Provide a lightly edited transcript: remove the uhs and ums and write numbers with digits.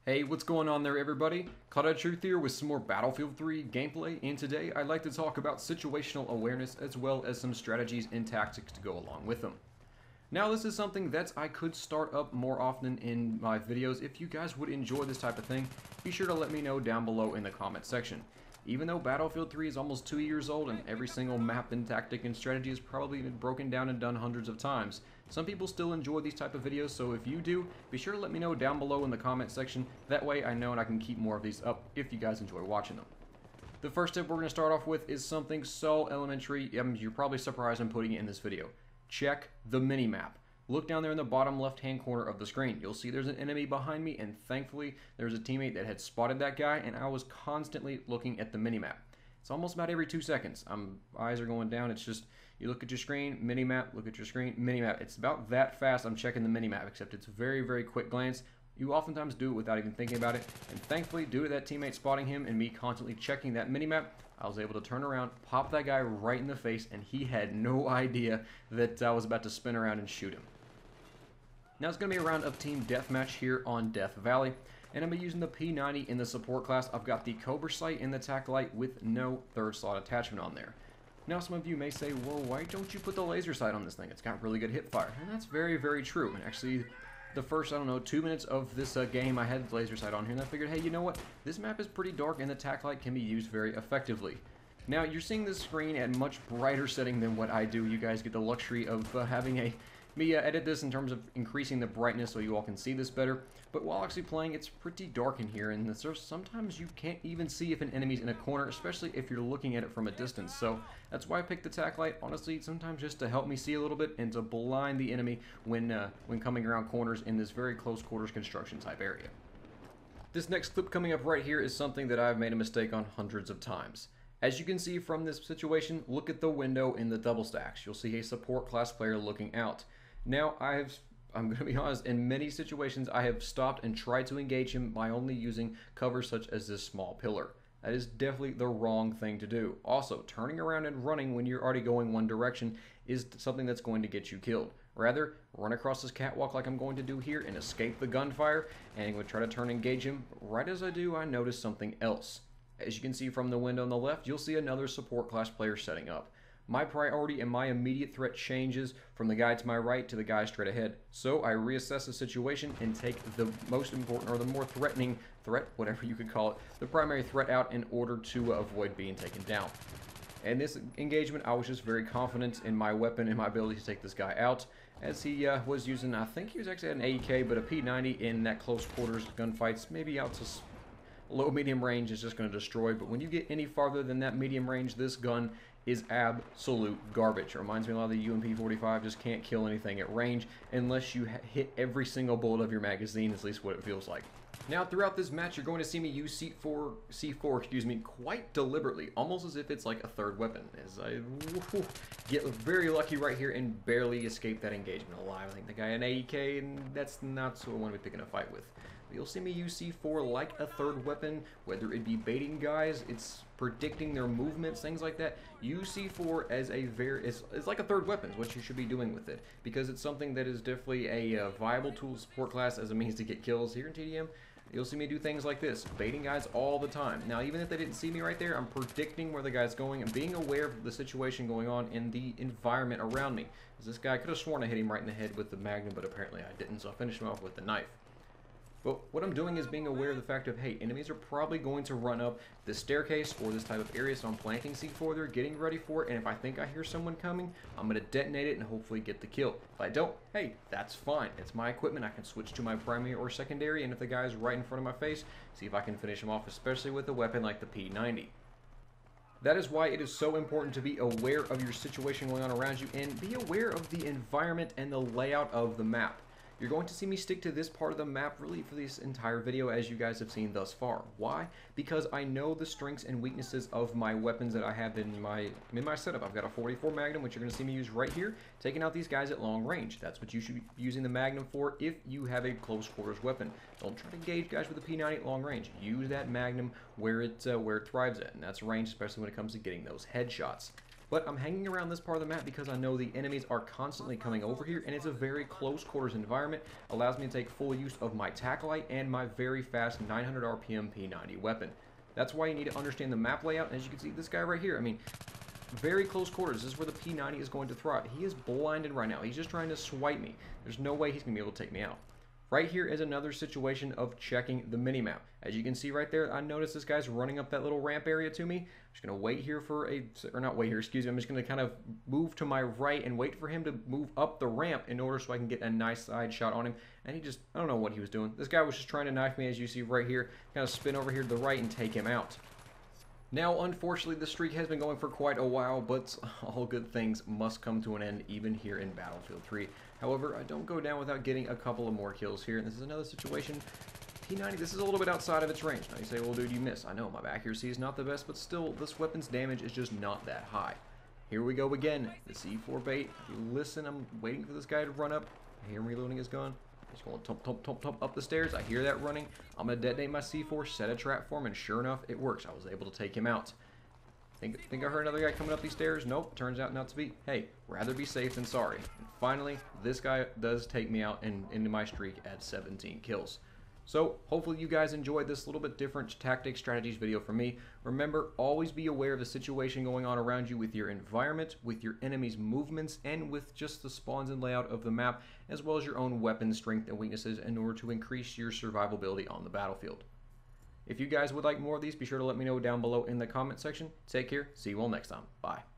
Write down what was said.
Hey, what's going on there, everybody? Cloud Truth here with some more Battlefield 3 gameplay, and today I'd like to talk about situational awareness as well as some strategies and tactics to go along with them. Now, this is something that I could start up more often in my videos. If you guys would enjoy this type of thing, be sure to let me know down below in the comment section. Even though Battlefield 3 is almost 2 years old and every single map and tactic and strategy has probably been broken down and done hundreds of times, some people still enjoy these type of videos, so if you do, be sure to let me know down below in the comment section. That way I know and I can keep more of these up if you guys enjoy watching them. The first tip we're going to start off with is something so elementary, you're probably surprised I'm putting it in this video. Check the minimap. Look down there in the bottom left-hand corner of the screen. You'll see there's an enemy behind me, and thankfully there's a teammate that had spotted that guy, and I was constantly looking at the minimap. It's almost about every 2 seconds. Eyes are going down. It's just, you look at your screen, minimap, look at your screen, minimap. It's about that fast I'm checking the minimap, except it's a very, very quick glance. You oftentimes do it without even thinking about it, and thankfully, due to that teammate spotting him and me constantly checking that minimap, I was able to turn around, pop that guy right in the face, and he had no idea that I was about to spin around and shoot him. Now it's going to be a round of team deathmatch here on Death Valley, and I'm going to be using the P90 in the support class. I've got the Cobra sight and the TAC light with no third slot attachment on there. Now some of you may say, well, why don't you put the laser sight on this thing? It's got really good hip fire, and that's very, very true. And actually, the first, 2 minutes of this game, I had the laser sight on here, and I figured, hey, you know what? This map is pretty dark, and the TAC light can be used very effectively. Now, you're seeing this screen at a much brighter setting than what I do. You guys get the luxury of having me edit this in terms of increasing the brightness so you all can see this better. But while actually playing, it's pretty dark in here, and sometimes you can't even see if an enemy's in a corner, especially if you're looking at it from a distance. So that's why I picked the TAC light, honestly, sometimes just to help me see a little bit and to blind the enemy when coming around corners in this very close quarters construction type area. This next clip coming up right here is something that I've made a mistake on hundreds of times. As you can see from this situation, look at the window in the double stacks. You'll see a support class player looking out. Now, I'm going to be honest, in many situations I have stopped and tried to engage him by only using cover such as this small pillar. That is definitely the wrong thing to do. Also, turning around and running when you're already going one direction is something that's going to get you killed. Rather, run across this catwalk like I'm going to do here and escape the gunfire, and I'm going to try to turn and engage him. Right as I do, I notice something else. As you can see from the window on the left, you'll see another support class player setting up. My priority and my immediate threat changes from the guy to my right to the guy straight ahead. So I reassess the situation and take the most important or the more threatening threat, whatever you could call it, the primary threat out in order to avoid being taken down. In this engagement, I was just very confident in my weapon and my ability to take this guy out, as he was using, I think he was actually at an AEK, but a P90 in that close quarters gunfights, maybe out to low medium range is just going to destroy. But when you get any farther than that medium range, this gun is absolute garbage. It reminds me a lot of the UMP-45, just can't kill anything at range unless you hit every single bullet of your magazine, at least what it feels like. Now, throughout this match, you're going to see me use C4, quite deliberately, almost as if it's like a third weapon, as I get very lucky right here and barely escape that engagement alive. I think the guy in AEK, and that's not who I want to be picking a fight with. But you'll see me use C4 like a third weapon, whether it be baiting guys, it's predicting their movements, things like that. Use C4 as it's like a third weapon is what you should be doing with it, because it's something that is definitely a viable tool support class as a means to get kills here in TDM. You'll see me do things like this, baiting guys all the time. Now, even if they didn't see me right there, I'm predicting where the guy's going and being aware of the situation going on in the environment around me. Because this guy, I could have sworn I hit him right in the head with the Magnum, but apparently I didn't, so I finished him off with the knife. But what I'm doing is being aware of the fact of, hey, enemies are probably going to run up this staircase or this type of area, so I'm planting C4 there, getting ready for it, and if I think I hear someone coming, I'm going to detonate it and hopefully get the kill. If I don't, hey, that's fine. It's my equipment. I can switch to my primary or secondary, and if the guy's right in front of my face, see if I can finish him off, especially with a weapon like the P90. That is why it is so important to be aware of your situation going on around you and be aware of the environment and the layout of the map. You're going to see me stick to this part of the map really for this entire video, as you guys have seen thus far. Why? Because I know the strengths and weaknesses of my weapons that I have in my setup. I've got a 44 Magnum, which you're going to see me use right here, taking out these guys at long range. That's what you should be using the Magnum for if you have a close quarters weapon. Don't try to engage guys with a P90 at long range. Use that Magnum where it thrives at, and that's range, especially when it comes to getting those headshots. But I'm hanging around this part of the map because I know the enemies are constantly coming over here, and it's a very close quarters environment. Allows me to take full use of my tac light and my very fast 900 RPM P90 weapon. That's why you need to understand the map layout. And as you can see, this guy right here, I mean, very close quarters. This is where the P90 is going to thrive. He is blinded right now. He's just trying to swipe me. There's no way he's going to be able to take me out. Right here is another situation of checking the minimap. As you can see right there, I noticed this guy's running up that little ramp area to me. I'm just going to wait here for or not wait here, excuse me. I'm just going to kind of move to my right and wait for him to move up the ramp in order so I can get a nice side shot on him. And he just, I don't know what he was doing. This guy was just trying to knife me, as you see right here. Kind of spin over here to the right and take him out. Now, unfortunately, the streak has been going for quite a while, but all good things must come to an end, even here in Battlefield 3. However, I don't go down without getting a couple of more kills here, and this is another situation. P90, this is a little bit outside of its range. Now you say, well, dude, you miss. I know my accuracy is not the best, but still, this weapon's damage is just not that high. Here we go again. The C4 bait. If you listen, I'm waiting for this guy to run up. I hear him reloading his gun. He's going tump up the stairs. I hear that running. I'm going to detonate my C4, set a trap for him, and sure enough, it works. I was able to take him out. Think I heard another guy coming up these stairs? Nope, turns out not to be. Hey, rather be safe than sorry. And finally, this guy does take me out and into my streak at 17 kills. So, hopefully you guys enjoyed this little bit different tactics strategies video from me. Remember, always be aware of the situation going on around you with your environment, with your enemy's movements, and with just the spawns and layout of the map, as well as your own weapon strength and weaknesses in order to increase your survivability on the battlefield. If you guys would like more of these, be sure to let me know down below in the comment section. Take care. See you all next time. Bye.